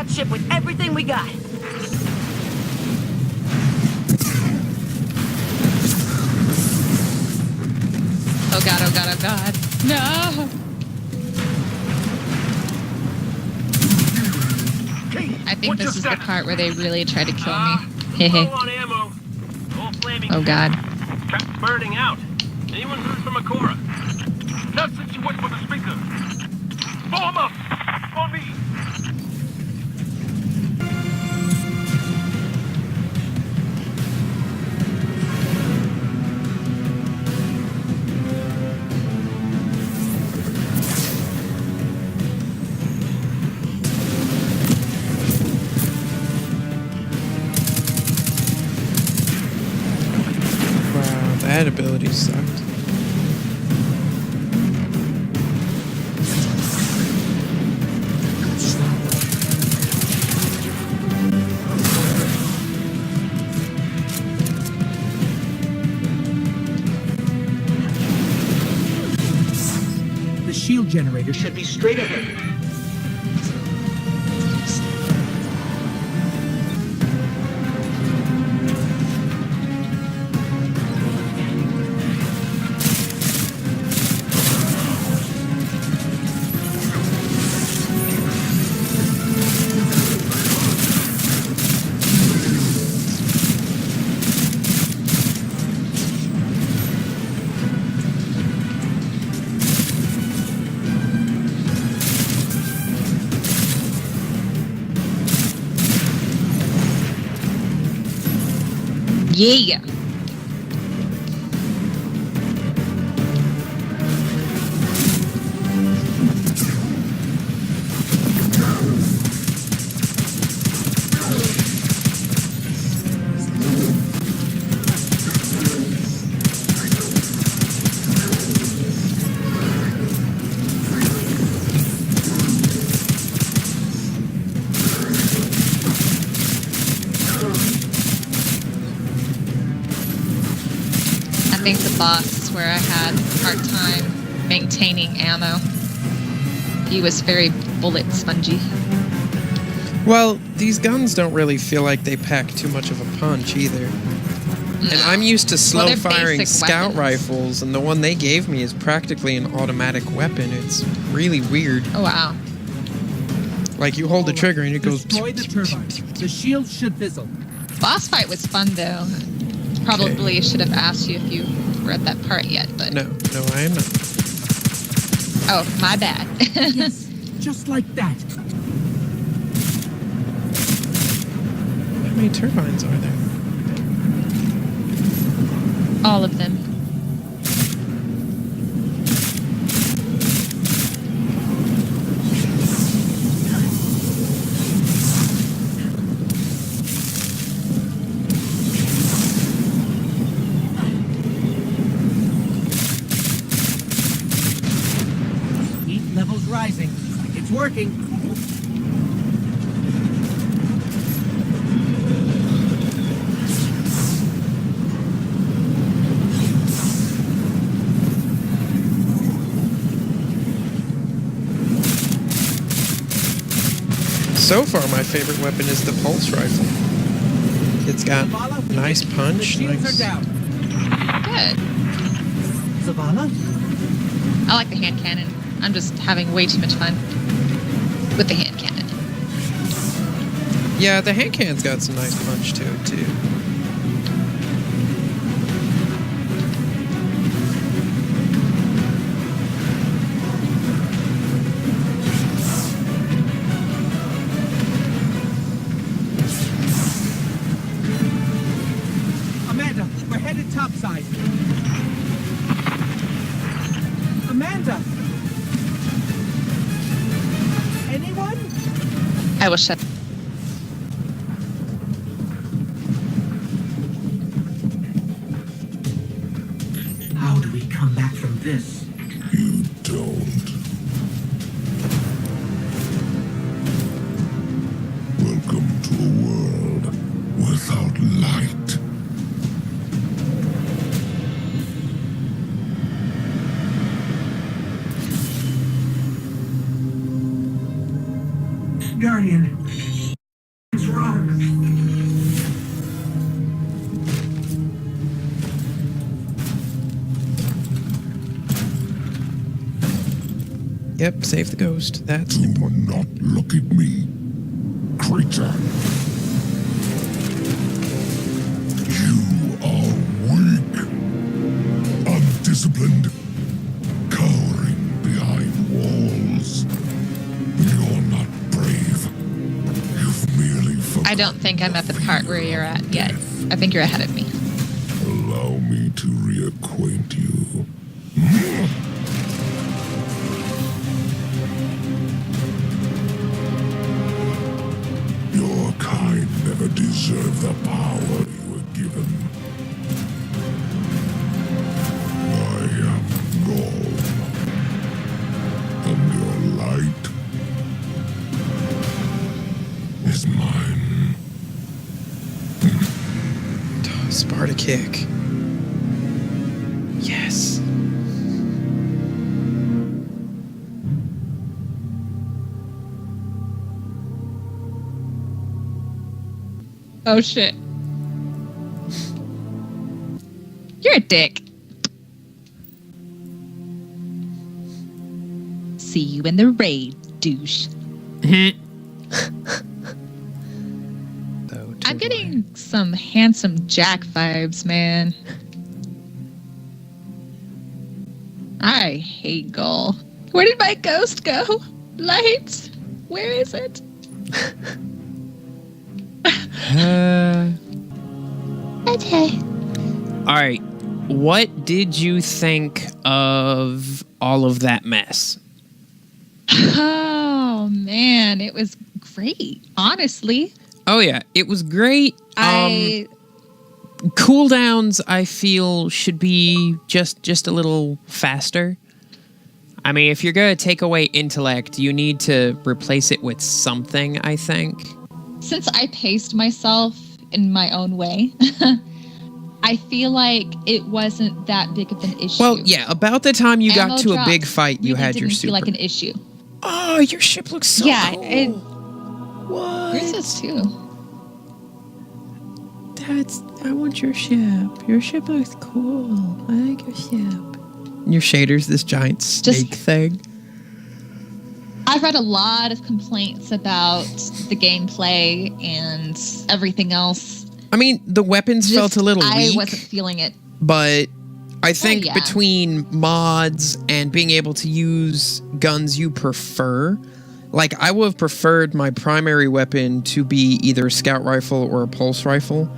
that ship with everything we got. Oh god, oh god, oh god. No! I think this is the part where they really try to kill me. Hehe. Oh god. Trap burning out. Anyone heard from Akora? Not since you went for the speaker. Form up! On me! That ability sucked. The shield generator should be straight ahead. Yeah! I think the boss is where I had a hard time maintaining ammo. He was very bullet spongy. Well, these guns don't really feel like they pack too much of a punch either. No. And I'm used to slow firing scout rifles, and the one they gave me is practically an automatic weapon. It's really weird. Oh wow. Like you hold the trigger and it goes. Destroy the turbines. The shield should fizzle. Boss fight was fun though. Probably should have asked you if you were at that part yet, but... No, I am not. Oh, my bad. Yes, just like that. How many turbines are there? All of them. Rising. It's working. So far, my favorite weapon is the pulse rifle. It's got nice punch. Nice. Good. Zavala? I like the hand cannon. I'm just having way too much fun with the hand cannon. Yeah, the hand cannon's got some nice punch to it, too. Amanda, we're headed topside. Amanda! Anyone? I will shut. How do we come back from this? You don't. Welcome to a world without light. Guardian, Yep, save the ghost. That's Do important. not look at me, creature. You are weak, undisciplined, cowering behind walls. You're not brave. You've merely forgotten. I don't think I'm at the part where you're at yet. I think you're ahead of me. Allow me to reacquaint you. Your kind never deserved the power you were given. I am gone. And your light is mine. Sparta kick. Yes. Oh shit. You're a dick. See you in the raid, douche. I'm getting some handsome Jack vibes, man. I hate Gull. Where did my ghost go? Lights? Where is it? Okay. All right. What did you think of all of that mess? Oh, man. It was great, honestly. Oh, yeah. It was great. Cooldowns, I feel, should be just a little faster. I mean, if you're going to take away intellect, you need to replace it with something, I think. Since I paced myself in my own way, I feel like it wasn't that big of an issue. Well, yeah, about the time you got Ammo to a drops big fight, you really had your didn't super. feel like an issue. Oh, your ship looks so cool. It, What? yours is too. I want your ship. Your ship looks cool. I like your ship. Your shader's this giant snake thing. I've read a lot of complaints about the gameplay and everything else. I mean, the weapons felt a little weak. I wasn't feeling it. But I think yeah. between mods and being able to use guns you prefer, like I would have preferred my primary weapon to be either a scout rifle or a pulse rifle.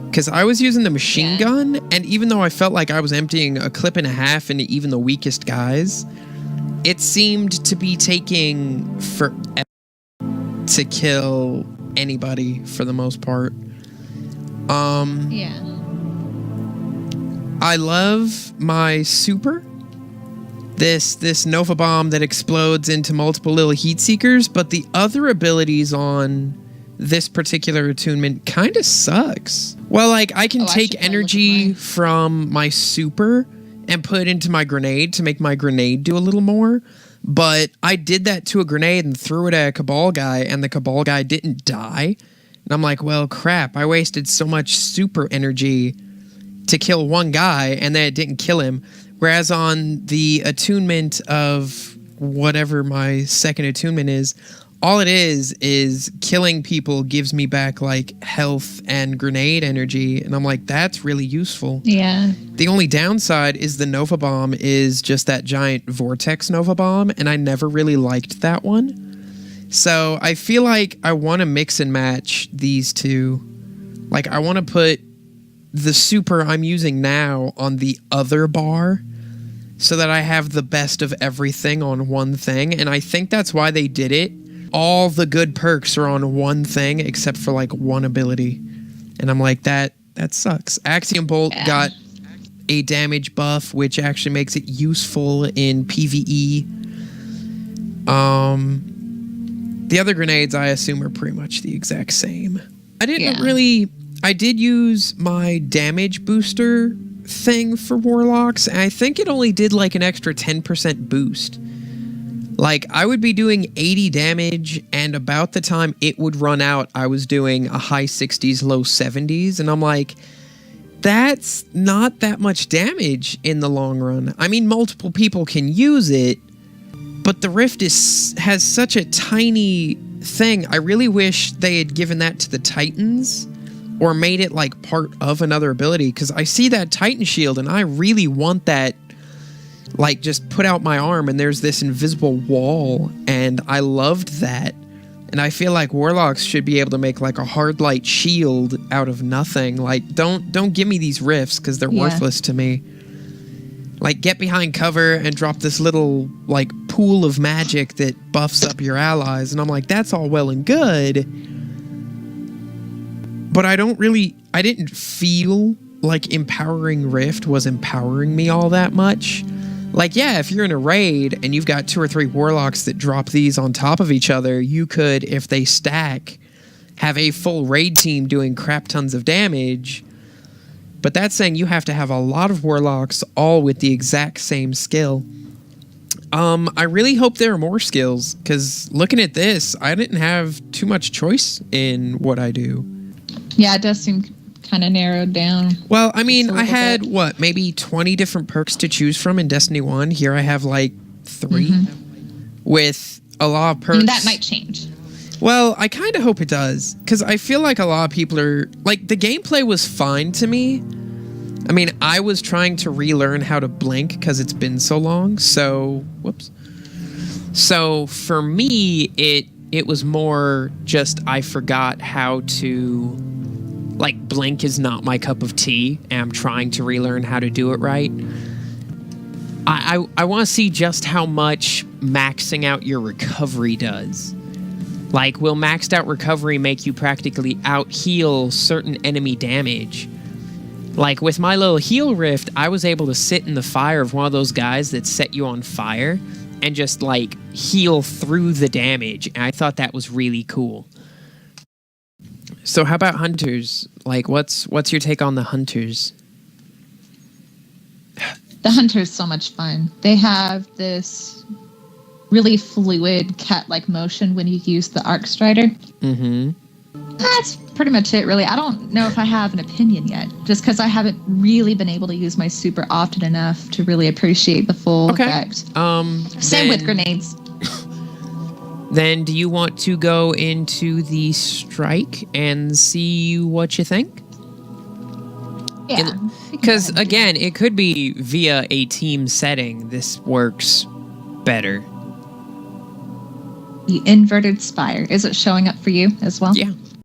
Because I was using the machine gun, and even though I felt like I was emptying a clip and a half into even the weakest guys, it seemed to be taking forever to kill anybody for the most part. Yeah. I love my super. This Nova Bomb that explodes into multiple little heat seekers, but the other abilities on this particular attunement kind of sucks. Well, like, I can take energy from my super and put it into my grenade to make my grenade do a little more, but I did that to a grenade and threw it at a Cabal guy, and the Cabal guy didn't die. And I'm like, well, crap, I wasted so much super energy to kill one guy, and then it didn't kill him. Whereas on the attunement of whatever my second attunement is, all it is killing people gives me back, like, health and grenade energy. And I'm like, that's really useful. Yeah. The only downside is the Nova Bomb is just that giant Vortex Nova Bomb, and I never really liked that one. So I feel like I want to mix and match these two. Like, I want to put the super I'm using now on the other bar so that I have the best of everything on one thing. And I think that's why they did it. All the good perks are on one thing except for like one ability. And I'm like, that sucks. Axiom Bolt got a damage buff, which actually makes it useful in PvE. The other grenades, I assume, are pretty much the exact same. I did use my damage booster thing for Warlocks, and I think it only did like an extra 10% boost. Like, I would be doing 80 damage, and about the time it would run out, I was doing a high 60s, low 70s, and I'm like, that's not that much damage in the long run. I mean, multiple people can use it, But the Rift has such a tiny thing. I really wish they had given that to the Titans or made it like part of another ability, because I see that Titan shield and I really want that, like, just put out my arm and there's this invisible wall, and I loved that. And I feel like Warlocks should be able to make like a hard light shield out of nothing. Like, don't give me these rifts, because they're worthless to me. Like, get behind cover and drop this little, like, pool of magic that buffs up your allies. And I'm like, that's all well and good. But I didn't feel like empowering Rift was empowering me all that much. Like, yeah, if you're in a raid and you've got 2 or 3 Warlocks that drop these on top of each other, you could, if they stack, have a full raid team doing crap tons of damage. But that's saying you have to have a lot of Warlocks all with the exact same skill. I really hope there are more skills, because looking at this, I didn't have too much choice in what I do. Yeah, it does seem kind of narrowed down. Well, I mean, I had, maybe 20 different perks to choose from in Destiny 1. Here I have, like, 3 with a lot of perks. I mean, that might change. Well, I kind of hope it does, because I feel like a lot of people are... Like, the gameplay was fine to me. I mean, I was trying to relearn how to blink because it's been so long, so... Whoops. So, for me, it was more just I forgot how to... Like, blink is not my cup of tea, and I'm trying to relearn how to do it right. I want to see just how much maxing out your recovery does. Like, will maxed out recovery make you practically out-heal certain enemy damage? Like, with my little heal rift, I was able to sit in the fire of one of those guys that set you on fire and just, like, heal through the damage. And I thought that was really cool. So how about hunters? Like, what's your take on the hunters? The hunter's so much fun. They have this really fluid cat-like motion when you use the arc strider. Mm-hmm. That's pretty much it, really. I don't know if I have an opinion yet, just because I haven't really been able to use my super often enough to really appreciate the full effect. Same with grenades. Then do you want to go into the strike and see what you think? Yeah. Because, again, it could be via a team setting. This works better. The inverted spire. Is it showing up for you as well? Yeah.